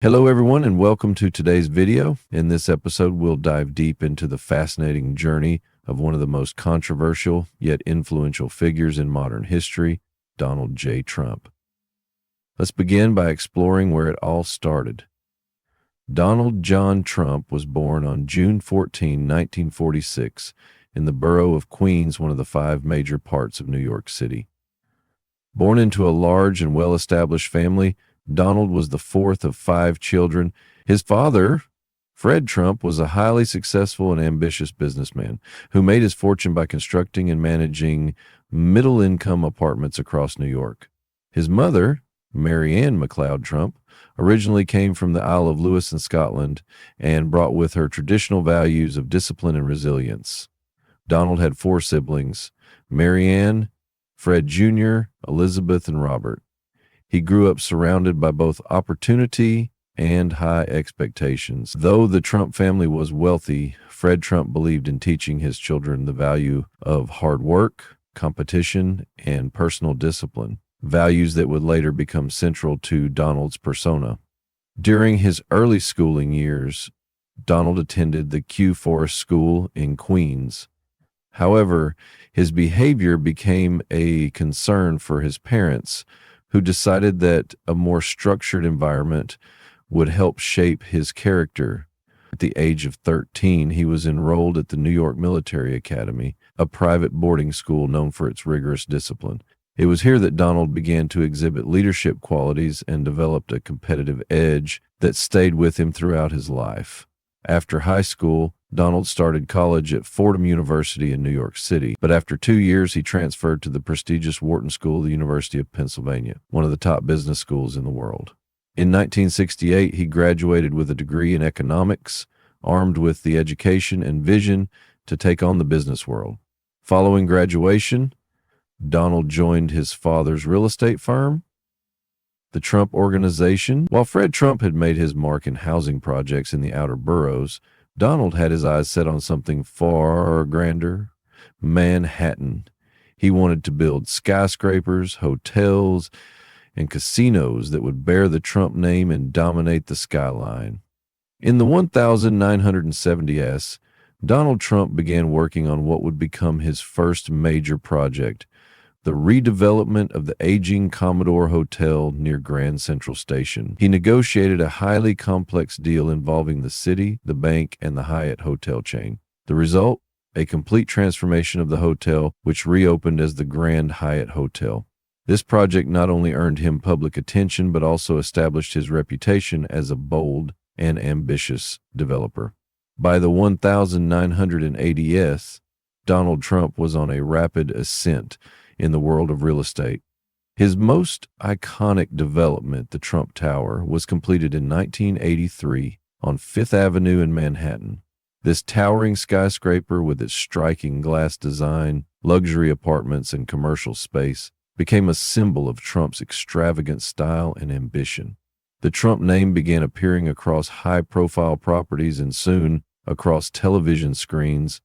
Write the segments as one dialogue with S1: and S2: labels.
S1: Hello everyone and welcome to today's video. In this episode, we'll dive deep into the fascinating journey of one of the most controversial yet influential figures in modern history, Donald J. Trump. Let's begin by exploring where it all started. Donald John Trump was born on June 14, 1946, in the borough of Queens, one of the five major parts of New York City. Born into a large and well-established family, Donald was the fourth of five children. His father, Fred Trump, was a highly successful and ambitious businessman who made his fortune by constructing and managing middle-income apartments across New York. His mother, Mary Ann MacLeod Trump, originally came from the Isle of Lewis in Scotland and brought with her traditional values of discipline and resilience. Donald had four siblings: Mary Ann, Fred Jr., Elizabeth, and Robert. He grew up surrounded by both opportunity and high expectations. Though the Trump family was wealthy, Fred Trump believed in teaching his children the value of hard work, competition, and personal discipline, values that would later become central to Donald's persona. During his early schooling years, Donald attended the Kew Forest School in Queens. However, his behavior became a concern for his parents, who decided that a more structured environment would help shape his character. At the age of 13, he was enrolled at the New York Military Academy, a private boarding school known for its rigorous discipline. It was here that Donald began to exhibit leadership qualities and developed a competitive edge that stayed with him throughout his life. After high school, Donald started college at Fordham University in New York City, but after 2 years, he transferred to the prestigious Wharton School of the University of Pennsylvania, one of the top business schools in the world. In 1968, he graduated with a degree in economics, armed with the education and vision to take on the business world. Following graduation, Donald joined his father's real estate firm, the Trump Organization. While Fred Trump had made his mark in housing projects in the outer boroughs, Donald had his eyes set on something far grander: Manhattan. He wanted to build skyscrapers, hotels, and casinos that would bear the Trump name and dominate the skyline. In the 1970s, Donald Trump began working on what would become his first major project: the redevelopment of the aging Commodore Hotel near Grand Central Station. He negotiated a highly complex deal involving the city, the bank, and the Hyatt hotel chain. The result? A complete transformation of the hotel, which reopened as the Grand Hyatt Hotel. This project not only earned him public attention, but also established his reputation as a bold and ambitious developer. By the 1980s, Donald Trump was on a rapid ascent in the world of real estate. His most iconic development, the Trump Tower, was completed in 1983 on Fifth Avenue in Manhattan. This towering skyscraper, with its striking glass design, luxury apartments, and commercial space, became a symbol of Trump's extravagant style and ambition. The Trump name began appearing across high-profile properties and soon across television screens.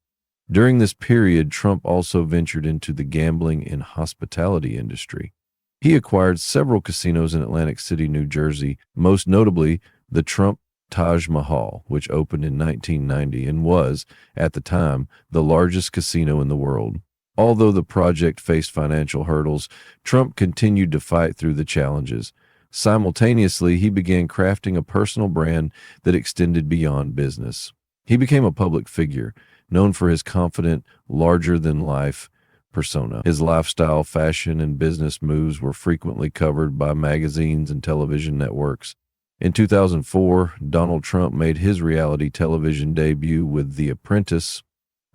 S1: During this period, Trump also ventured into the gambling and hospitality industry. He acquired several casinos in Atlantic City, New Jersey, most notably the Trump Taj Mahal, which opened in 1990 and was, at the time, the largest casino in the world. Although the project faced financial hurdles, Trump continued to fight through the challenges. Simultaneously, he began crafting a personal brand that extended beyond business. He became a public figure, known for his confident, larger-than-life persona. His lifestyle, fashion, and business moves were frequently covered by magazines and television networks. In 2004, Donald Trump made his reality television debut with The Apprentice,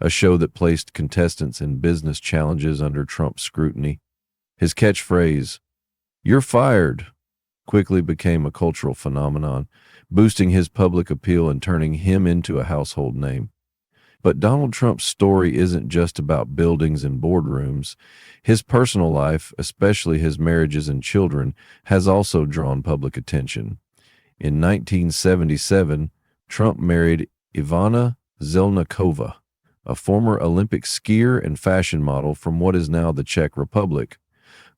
S1: a show that placed contestants in business challenges under Trump's scrutiny. His catchphrase, "You're fired," quickly became a cultural phenomenon, boosting his public appeal and turning him into a household name. But Donald Trump's story isn't just about buildings and boardrooms. His personal life, especially his marriages and children, has also drawn public attention. In 1977, Trump married Ivana Zelníková, a former Olympic skier and fashion model from what is now the Czech Republic.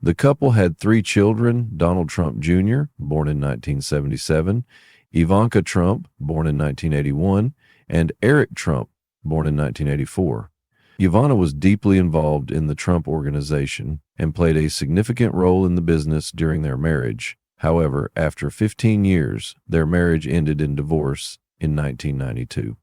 S1: The couple had 3 children: Donald Trump Jr., born in 1977, Ivanka Trump, born in 1981, and Eric Trump, born in 1984. Ivana was deeply involved in the Trump Organization and played a significant role in the business during their marriage. However, after 15 years, their marriage ended in divorce in 1992.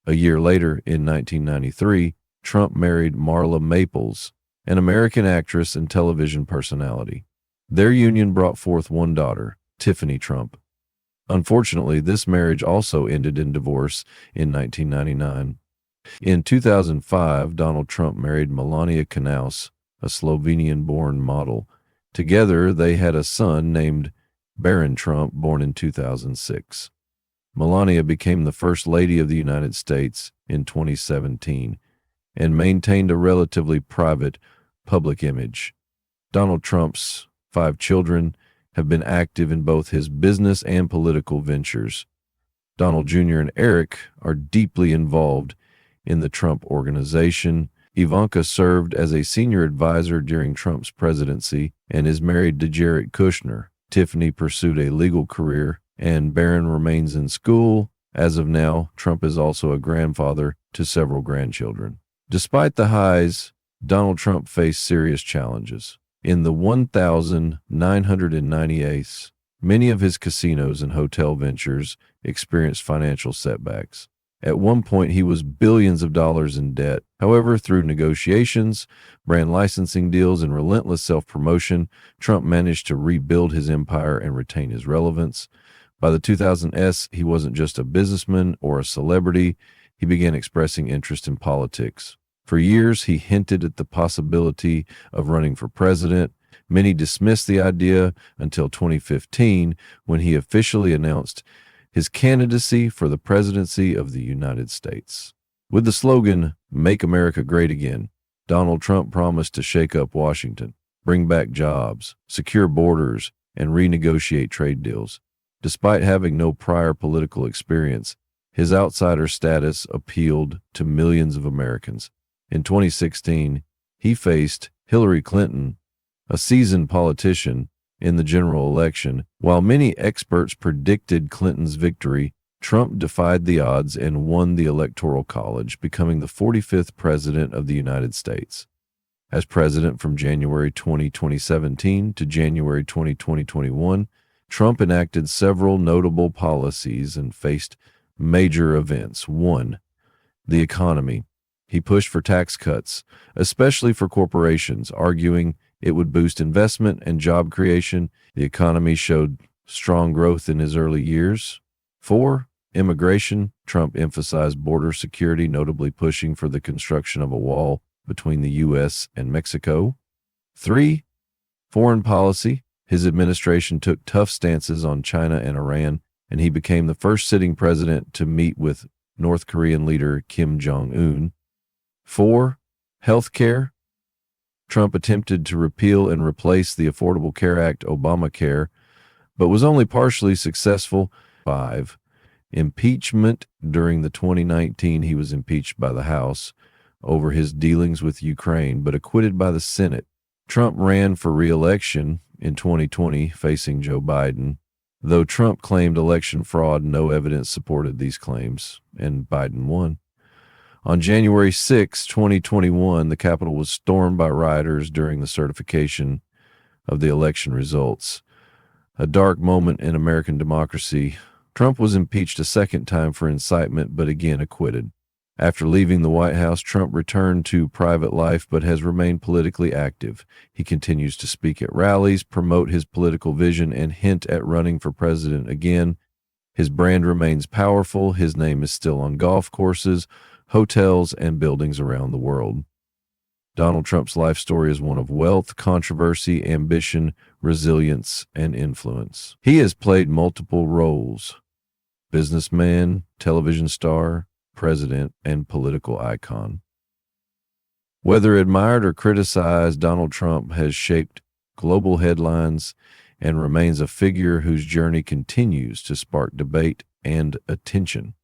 S1: A year later, in 1993, Trump married Marla Maples, an American actress and television personality. Their union brought forth one daughter, Tiffany Trump. Unfortunately, this marriage also ended in divorce in 1999. In 2005, Donald Trump married Melania Knaus, a Slovenian-born model. Together, they had a son named Barron Trump, born in 2006. Melania became the First Lady of the United States in 2017 and maintained a relatively private public image. Donald Trump's 5 children have been active in both his business and political ventures. Donald Jr. and Eric are deeply involved in the Trump Organization. Ivanka served as a senior advisor during Trump's presidency and is married to Jared Kushner. Tiffany pursued a legal career, and Barron remains in school. As of now, Trump is also a grandfather to several grandchildren. Despite the highs, Donald Trump faced serious challenges. In the 1998, many of his casinos and hotel ventures experienced financial setbacks. At one point, he was billions of dollars in debt. However, through negotiations, brand licensing deals, and relentless self-promotion, Trump managed to rebuild his empire and retain his relevance. By the 2000s, he wasn't just a businessman or a celebrity. He began expressing interest in politics. For years, he hinted at the possibility of running for president. Many dismissed the idea until 2015, when he officially announced his candidacy for the presidency of the United States. With the slogan, "Make America Great Again," Donald Trump promised to shake up Washington, bring back jobs, secure borders, and renegotiate trade deals. Despite having no prior political experience, his outsider status appealed to millions of Americans. In 2016, he faced Hillary Clinton, a seasoned politician, in the general election. While many experts predicted Clinton's victory, Trump defied the odds and won the Electoral College, becoming the 45th president of the United States. As president from January 2017 to January 2021, Trump enacted several notable policies and faced major events. 1. The economy. He pushed for tax cuts, especially for corporations, arguing it would boost investment and job creation. The economy showed strong growth in his early years. 4. Immigration. Trump emphasized border security, notably pushing for the construction of a wall between the U.S. and Mexico. 3. Foreign policy. His administration took tough stances on China and Iran, and he became the first sitting president to meet with North Korean leader Kim Jong-un. 4. Healthcare. Trump attempted to repeal and replace the Affordable Care Act, Obamacare, but was only partially successful. 5. Impeachment. During the 2019, he was impeached by the House over his dealings with Ukraine, but acquitted by the Senate. Trump ran for re-election in 2020, facing Joe Biden. Though Trump claimed election fraud, no evidence supported these claims, and Biden won. On January 6, 2021, the Capitol was stormed by rioters during the certification of the election results. A dark moment in American democracy. Trump was impeached a second time for incitement, but again acquitted. After leaving the White House, Trump returned to private life, but has remained politically active. He continues to speak at rallies, promote his political vision, and hint at running for president again. His brand remains powerful. His name is still on golf courses, hotels, and buildings around the world. Donald Trump's life story is one of wealth, controversy, ambition, resilience, and influence. He has played multiple roles: businessman, television star, president, and political icon. Whether admired or criticized, Donald Trump has shaped global headlines and remains a figure whose journey continues to spark debate and attention.